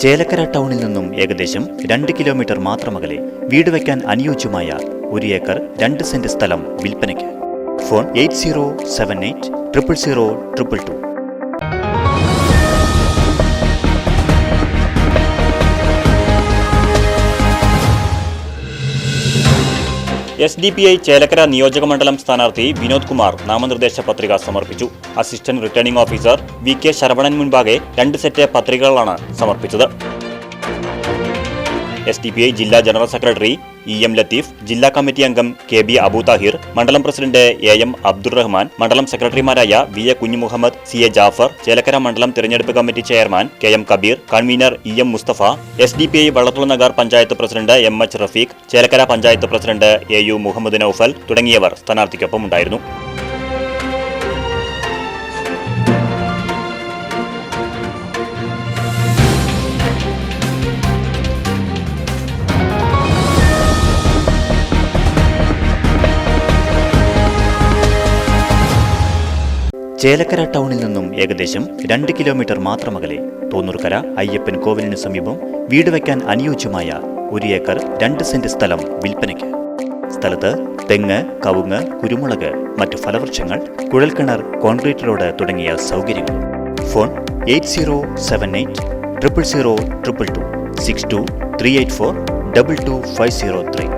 ചേലക്കര ടൗണിൽ നിന്നും ഏകദേശം 2 കിലോമീറ്റർ മാത്രമകലെ വീട് വയ്ക്കാൻ അനുയോജ്യമായ 1 ഏക്കർ 2 സെന്റ് സ്ഥലം വിൽപ്പനയ്ക്ക്. ഫോൺ 8078000222. SDPI ചേലക്കര നിയോജകമണ്ഡലം സ്ഥാനാർത്ഥി വിനോദ് കുമാർ നാമനിർദ്ദേശ പത്രിക സമർപ്പിച്ചു. Assistant returning officer VK Saravanan മുൻപാകെ 2 സെറ്റ് പത്രികകളാണ് സമർപ്പിച്ചത്. SDPI ജില്ലാ ജനറൽ സെക്രട്ടറി EM ലത്തീഫ്, ജില്ലാ കമ്മിറ്റി അംഗം KB അബു താഹിർ, മണ്ഡലം പ്രസിഡന്റ് AM അബ്ദുറഹ്മാൻ, മണ്ഡലം സെക്രട്ടറിമാരായ VA കുഞ്ഞുമുഹമ്മദ്, CA ജാഫർ, ചേലക്കര മണ്ഡലം തിരഞ്ഞെടുപ്പ് committee chairman KM Kabir, convener EM Mustafa, SDPI Valathulanagar panchayat president MH Rafeeq, Chelakkara panchayat president AU Muhammad Noufal തുടങ്ങിയവർ സ്ഥാനാർത്ഥിക്കൊപ്പം ഉണ്ടായിരുന്നു. ചേലക്കര ടൗണിൽ നിന്നും ഏകദേശം 2 കിലോമീറ്റർ മാത്രമകലെ തോന്നൂർക്കര അയ്യപ്പൻ കോവിലിന് സമീപം വീട് വയ്ക്കാൻ അനുയോജ്യമായ 1 ഏക്കർ 2 സെന്റ് സ്ഥലം വിൽപ്പനയ്ക്ക്. സ്ഥലത്ത് തെങ്ങ്, കവുങ്ങ്, കുരുമുളക്, മറ്റു ഫലവൃക്ഷങ്ങൾ, കുഴൽക്കിണർ, കോൺക്രീറ്റ് റോഡ് തുടങ്ങിയ സൗകര്യങ്ങൾ. ഫോൺ 8078000222 62 384 22503.